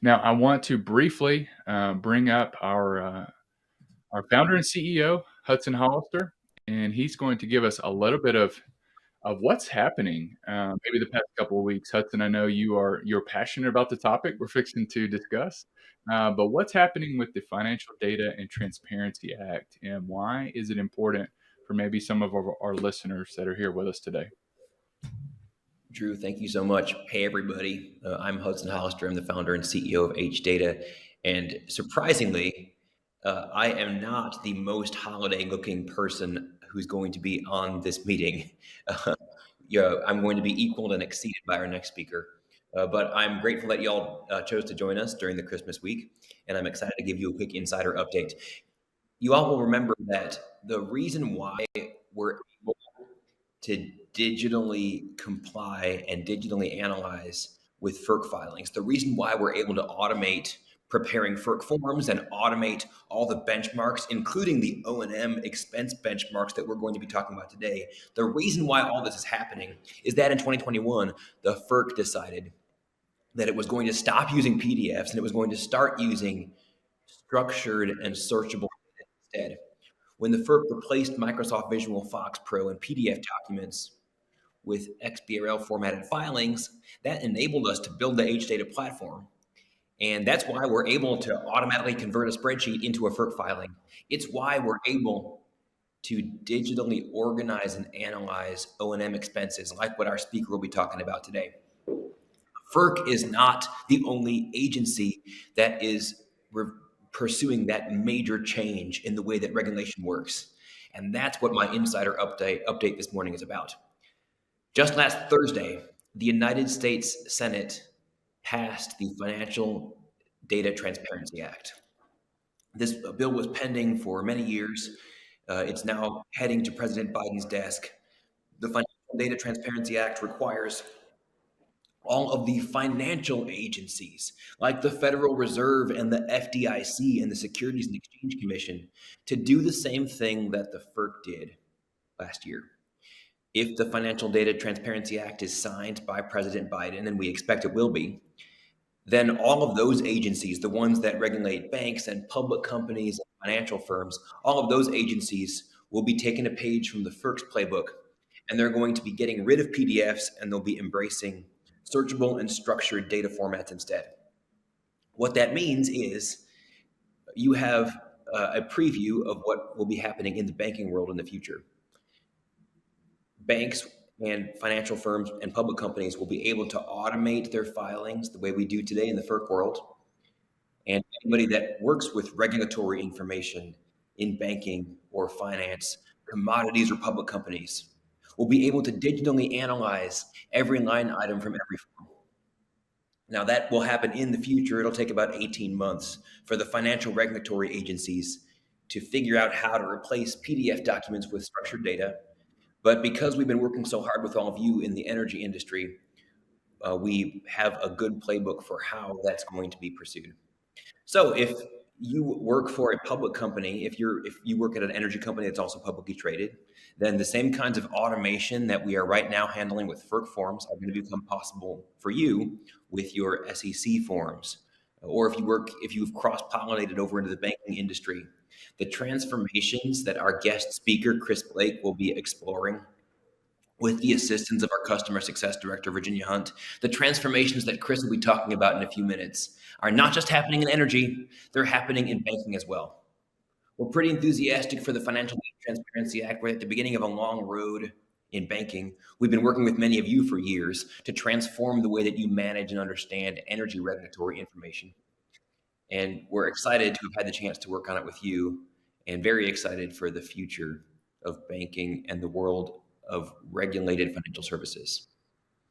Now, I want to briefly bring up our founder and CEO, Hudson Hollister, and he's going to give us a little bit of what's happening, maybe the past couple of weeks. Hudson, I know you're passionate about the topic we're fixing to discuss, but what's happening with the Financial Data and Transparency Act, and why is it important for maybe some of our listeners that are here with us today? Drew, thank you so much. Hey, everybody. I'm Hudson Hollister. I'm the founder and CEO of H Data. And surprisingly, I am not the most holiday looking person who's going to be on this meeting. I'm going to be equaled and exceeded by our next speaker. But I'm grateful that y'all chose to join us during the Christmas week. And I'm excited to give you a quick insider update. You all will remember that the reason why we're able to digitally comply and digitally analyze with FERC filings. The reason why we're able to automate preparing FERC forms and automate all the benchmarks, including the O&M expense benchmarks that we're going to be talking about today. The reason why all this is happening is that in 2021, the FERC decided that it was going to stop using PDFs and it was going to start using structured and searchable instead. When the FERC replaced Microsoft Visual Fox Pro and PDF documents with XBRL formatted filings, that enabled us to build the HData platform. And that's why we're able to automatically convert a spreadsheet into a FERC filing. It's why we're able to digitally organize and analyze O&M expenses, like what our speaker will be talking about today. FERC is not the only agency that is pursuing that major change in the way that regulation works. And that's what my insider update this morning is about. Just last Thursday, the United States Senate passed the Financial Data Transparency Act. This bill was pending for many years. It's now heading to President Biden's desk. The Financial Data Transparency Act requires all of the financial agencies like the Federal Reserve and the FDIC and the Securities and Exchange Commission to do the same thing that the FERC did last year. If the Financial Data Transparency Act is signed by President Biden, and we expect it will be, then all of those agencies, the ones that regulate banks and public companies and financial firms, all of those agencies will be taking a page from the FERC's playbook, and they're going to be getting rid of PDFs and they'll be embracing searchable and structured data formats instead. What that means is you have a preview of what will be happening in the banking world in the future. Banks and financial firms and public companies will be able to automate their filings the way we do today in the FERC world. And anybody that works with regulatory information in banking or finance, commodities or public companies, will be able to digitally analyze every line item from every form. Now that will happen in the future. It'll take about 18 months for the financial regulatory agencies to figure out how to replace PDF documents with structured data. But because we've been working so hard with all of you in the energy industry, we have a good playbook for how that's going to be pursued. So if you work for a public company, if you work at an energy company that's also publicly traded, then the same kinds of automation that we are right now handling with FERC forms are going to become possible for you with your SEC forms. Or if you've cross-pollinated over into the banking industry, the transformations that our guest speaker, Chris Blake, will be exploring with the assistance of our customer success director, Virginia Hunt, the transformations that Chris will be talking about in a few minutes are not just happening in energy, they're happening in banking as well. We're pretty enthusiastic for the Financial Transparency Act. We're at the beginning of a long road in banking. We've been working with many of you for years to transform the way that you manage and understand energy regulatory information. And we're excited to have had the chance to work on it with you, and very excited for the future of banking and the world of regulated financial services.